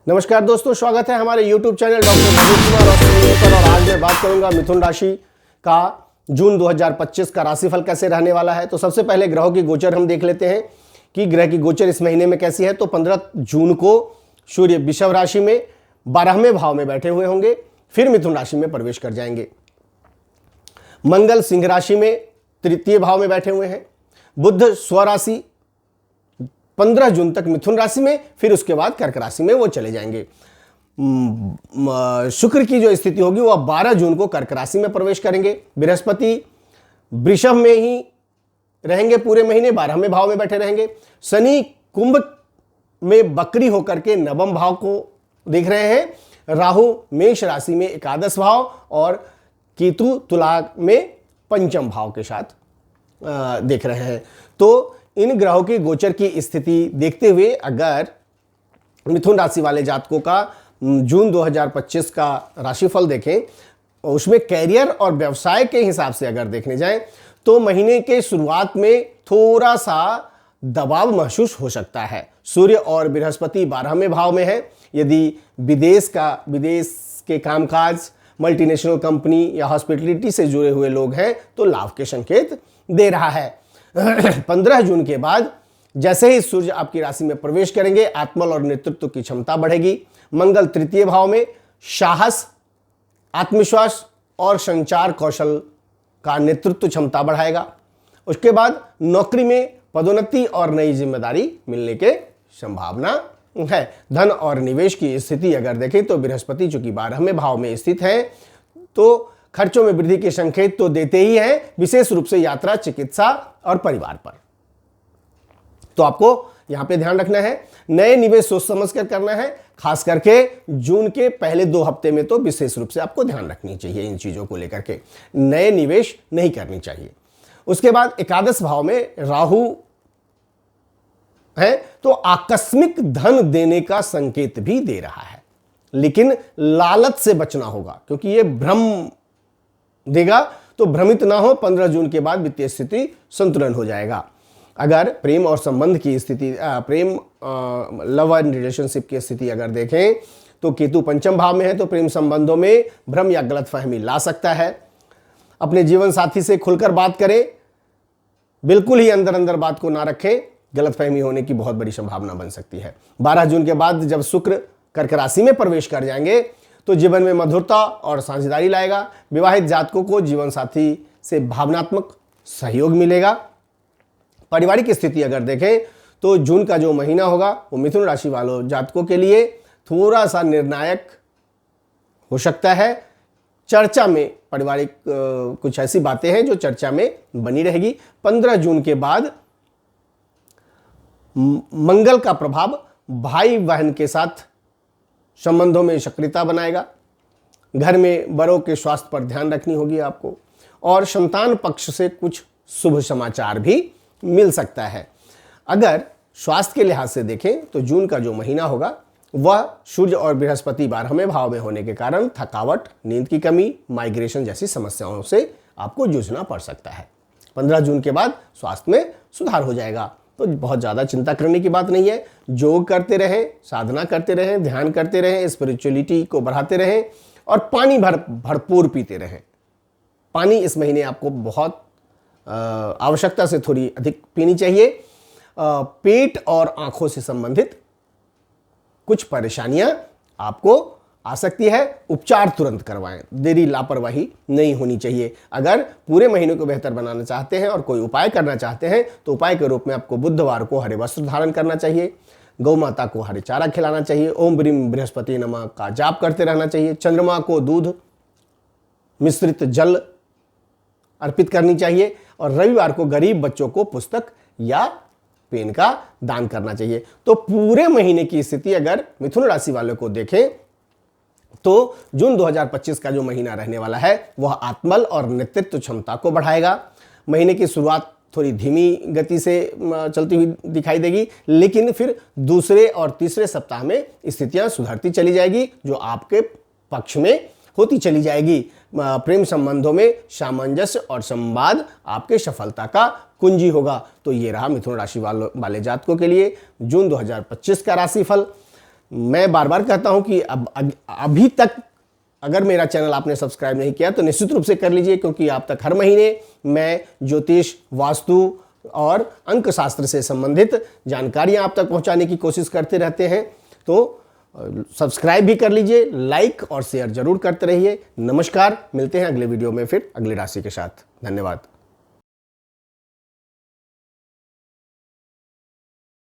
नमस्कार दोस्तों, स्वागत है हमारे YouTube channel doctor Pradeep Kumar पर। और आज मैं बात करूंगा मिथुन राशि का जून 2025 का राशिफल कैसे रहने वाला है। तो सबसे पहले ग्रहों की गोचर हम देख लेते हैं कि ग्रह की गोचर इस महीने में कैसी है। तो 15 जून को सूर्य वृषभ राशि में 12वें भाव में बैठे हुए होंगे, फिर मिथुन राशि में प्रवेश कर जाएंगे। मंगल सिंह राशि में तृतीय भाव में बैठे हुए हैं। बुध स्वराशि 15 जून तक मिथुन राशि में, फिर उसके बाद कर्क राशि में वो चले जाएंगे। शुक्र की जो स्थिति होगी वह 12 जून को कर्क राशि में प्रवेश करेंगे। बृहस्पति वृषभ में ही रहेंगे पूरे महीने, 12वें भाव में बैठे रहेंगे। शनि कुंभ में बकरी होकर के नवम भाव को देख रहे हैं। राहु मेष राशि में एकादश भाव और केतु तुला में पंचम भाव के साथ देख रहे हैं। तो इन ग्रहों की गोचर की स्थिति देखते हुए अगर मिथुन राशि वाले जातकों का जून 2025 का राशिफल देखें, उसमें कैरियर और व्यवसाय के हिसाब से अगर देखने जाएं तो महीने के शुरुआत में थोड़ा सा दबाव महसूस हो सकता है। सूर्य और बृहस्पति 12वें भाव में है। यदि विदेश के कामकाज, मल्टीनेशनल कंपनी या हॉस्पिटलिटी से जुड़े हुए लोग हैं तो लाभ के संकेत दे रहा है। 15 जून के बाद जैसे ही सूर्य आपकी राशि में प्रवेश करेंगे, आत्मबल और नेतृत्व की क्षमता बढ़ेगी। मंगल तृतीय भाव में साहस, आत्मविश्वास और संचार कौशल का नेतृत्व क्षमता बढ़ाएगा। उसके बाद नौकरी में पदोन्नति और नई जिम्मेदारी मिलने के संभावना है। धन और निवेश की स्थिति अगर देखें तो बृहस्पति चूंकि 12वें भाव में स्थित है तो खर्चों में वृद्धि के संकेत तो देते ही हैं, विशेष रूप से यात्रा, चिकित्सा और परिवार पर। तो आपको यहां पे ध्यान रखना है, नए निवेश सोच समझ कर करना है। खास करके जून के पहले 2 हफ्ते में तो विशेष रूप से आपको ध्यान रखनी चाहिए इन चीजों को लेकर के, नए निवेश नहीं करनी चाहिए। उसके बाद एकादश भाव में राहु है तो आकस्मिक धन देने का संकेत भी दे रहा है, लेकिन लालच से बचना होगा क्योंकि यह भ्रम देगा। तो भ्रमित ना हो, 15 जून के बाद वित्तीय स्थिति संतुलन हो जाएगा। अगर प्रेम और संबंध की स्थिति, लव एंड रिलेशनशिप की स्थिति अगर देखें तो केतु पंचम भाव में है तो प्रेम संबंधों में भ्रम या गलतफहमी ला सकता है। अपने जीवन साथी से खुलकर बात करें, बिल्कुल ही अंदर अंदर बात को ना रखें, गलतफहमी होने की बहुत बड़ी संभावना बन सकती है। 12 जून के बाद जब शुक्र कर्क राशि में प्रवेश कर जाएंगे तो जीवन में मधुरता और साझेदारी लाएगा। विवाहित जातकों को जीवन साथी से भावनात्मक सहयोग मिलेगा। पारिवारिक स्थिति अगर देखें तो जून का जो महीना होगा वो मिथुन राशि वालों जातकों के लिए थोड़ा सा निर्णायक हो सकता है। चर्चा में पारिवारिक कुछ ऐसी बातें हैं जो चर्चा में बनी रहेगी। 15 जून के बाद मंगल का प्रभाव भाई बहन के साथ संबंधों में सक्रियता बनाएगा। घर में बड़ों के स्वास्थ्य पर ध्यान रखनी होगी आपको, और संतान पक्ष से कुछ शुभ समाचार भी मिल सकता है। अगर स्वास्थ्य के लिहाज से देखें तो जून का जो महीना होगा वह सूर्य और बृहस्पति 12वें भाव में होने के कारण थकावट, नींद की कमी, माइग्रेशन जैसी समस्याओं से आपको जूझना पड़ सकता है। 15 जून के बाद स्वास्थ्य में सुधार हो जाएगा, तो बहुत ज़्यादा चिंता करने की बात नहीं है। योग करते रहें, साधना करते रहें, ध्यान करते रहें, स्पिरिचुअलिटी को बढ़ाते रहें और पानी भरपूर पीते रहें। पानी इस महीने आपको बहुत आवश्यकता से थोड़ी अधिक पीनी चाहिए। पेट और आंखों से संबंधित कुछ परेशानियां आपको आ सकती है, उपचार तुरंत करवाएं, देरी लापरवाही नहीं होनी चाहिए। अगर पूरे महीने को बेहतर बनाना चाहते हैं और कोई उपाय करना चाहते हैं तो उपाय के रूप में आपको बुधवार को हरे वस्त्र धारण करना चाहिए, गौ माता को हरे चारा खिलाना चाहिए, ओम ब्रीम बृहस्पति नमः का जाप करते रहना चाहिए, चंद्रमा को दूध मिश्रित जल अर्पित करनी चाहिए और रविवार को गरीब बच्चों को पुस्तक या पेन का दान करना चाहिए। तो पूरे महीने की स्थिति अगर मिथुन राशि वालों को देखें तो जून 2025 का जो महीना रहने वाला है वह आत्मबल और नेतृत्व क्षमता को बढ़ाएगा। महीने की शुरुआत थोड़ी धीमी गति से चलती हुई दिखाई देगी, लेकिन फिर दूसरे और तीसरे सप्ताह में स्थितियां सुधरती चली जाएगी जो आपके पक्ष में होती चली जाएगी। प्रेम संबंधों में सामंजस्य और संवाद आपके सफलता का कुंजी होगा। तो ये रहा मिथुन राशि वाले जातकों के लिए जून 2025 का राशिफल। मैं बार बार कहता हूं कि अभी तक अगर मेरा चैनल आपने सब्सक्राइब नहीं किया तो निश्चित रूप से कर लीजिए, क्योंकि आप तक हर महीने मैं ज्योतिष, वास्तु और अंक शास्त्र से संबंधित जानकारियां आप तक पहुंचाने की कोशिश करते रहते हैं। तो सब्सक्राइब भी कर लीजिए, लाइक और शेयर जरूर करते रहिए। नमस्कार, मिलते हैं अगले वीडियो में फिर अगली राशि के साथ। धन्यवाद।